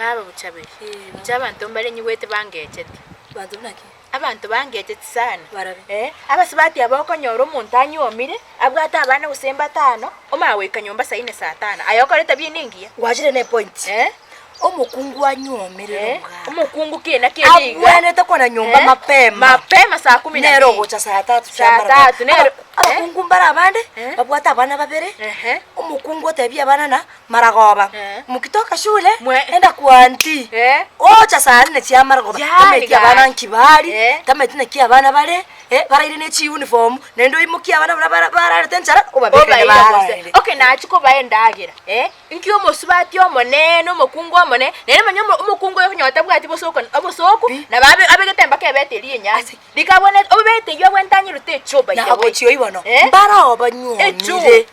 baba buchabe abantu mbale nyiwete bangechete bantu naki abantu bangechete sana abasibati abakonyora umuntu anyomire abwata abana gusemba 5 omaweka nyomba saa 4 saa 5 ayokoreta byiningiya wajire ne point omukungu anyomire omukungu kena keniga abwana takona nyomba mapema saa 10 nero gocha saa 3 saa 3 nero abakungu mbara abande babwata abana babere omukungu otabia abana na maragoba mukitoka shule enda kuanti ocha saa 4 cia maragoba tameti abana nkibari tameti na kia abana bare baraire ne chi uniform nendo imukia abana bara tenchara obabeke bara okay na chiko baendagira inkiyo musubati omonene omukungu omone nene manyo omukungu yonyota bwati bosoko na babe abegetemba kebeterie nyasi likabone obete yo bwentanyiro techoba yabo chiyo ibono mbara obanyomire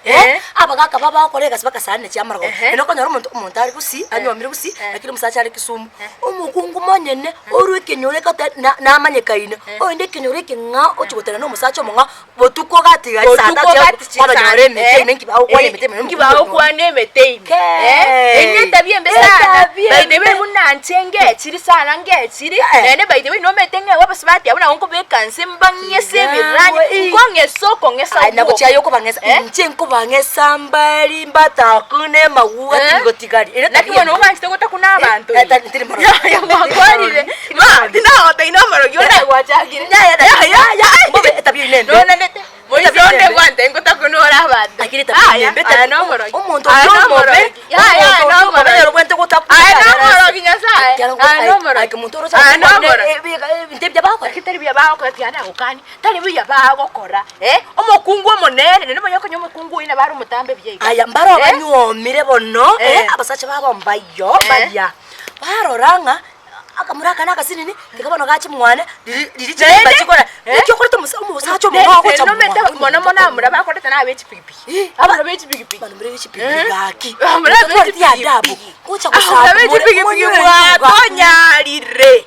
abagaka baba bakorega sibaka sane cyamarago eno konyora umuntu ari gusi anyomire gusi akiri musacha ari Kisumu omukungu monyene orwekenyore kata namanyekaine oinde kenyore kinga ochigotera no musacha monga botuko gatiga sata cyabanyore mete nkibaho kwanye mete nkibaho kwane mete enyeta biembe sana baidebe bunanchenge chiri sana ngechiri nene baidebe no metenge wabasibati abona onko bekanse mbanye sebiranye konge soko ngesa na kuchayo ko bangesa nchenko bangesa mbali mbatakune mawuga tigotigari nakibona ubanchite gotakuna abantu tiri maro ya makwarire ma ndinaota inamaro yona wachagire ya bobe tabye nembe no nete moisonde gwante ngotakunora abantu akiri tabye nembe tanomoro umuntu nombe ya nomoro rero gwente gotapa nomoro kinyasa nomoro akimuntoro sa nomoro ndebya bako akitari bya bako atiana ukani tari bya bako kora omukungu omonene nene manyo kanyo omukungu ina bari mutambe bye aya mbaro abanyomire bono abasacha babombayo baya baroranga akamuraka nakasinini tikabano gachi mwana dirije bachikora ekyo korita umusacho mwago cha mona amura bakoreta na bechi pipi abana bechi pipi bana muri bechi pipi gaki amura bechi adabu kucha kusaba bechi pipi mwatonyarire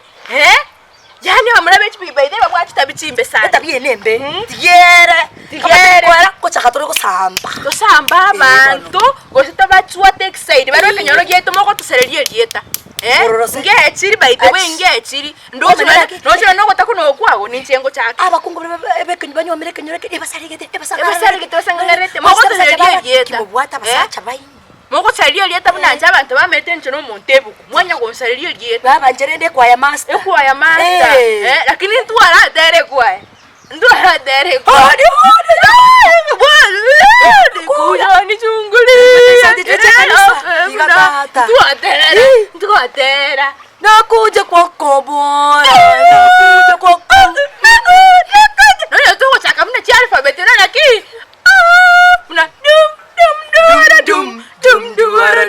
yani amura bechi pipi baide babwachi tabichimbe sana tabiye nembe tigere kucha katoro kusamba abantu gosita bachwa texide baro kenyoro gyeto moko tusererie dieta ngechiri by the way ngechiri ndochira nokota kuno kwago nincengo chake abakungu bekenyi banyomire kenyoreke ebasarigete basangarete moko tusererie dieta kibobwata basacha bayi moko tusererie dieta bunanje abantu bamete nchono montebuku mwanya go tusererie dieta babanjerende kwa ya master lakini ntwara dere kwa ndora dere kwa kujani chunguli tuatera nakuja kwa kobora no tuko chaka mna chi alphabet na laki mna dum duara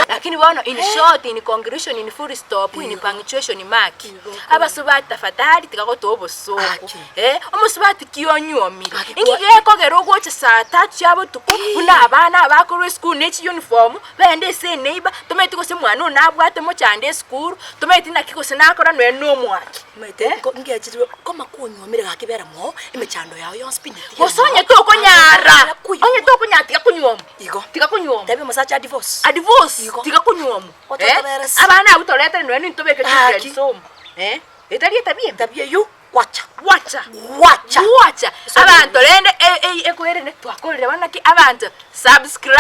lakini wano in short in congregation in full stop in punctuation mark abasubati tafadhali tikagoto obosoko omusubati kiyonyomire ingigeko gerogo cha saa 3 yabo tuko una abana abakorwe school nechi uniform bende se neighbor tometi ko se mwana onabwate mo chande school tometi nakiko sinakora no nomwaki mete ko ngechirwe ko makonyomire gakibera mo imechando yawo yo spiniti osonye to konyara onye to kunyati kunyoma igo tikakunyoma tabe musacha divorce tikakunyoma abana abutoleta no eni ntobeke chiri somo etali tabie yu wacha abantu lende ekuherene twakolera banaki abantu subscribe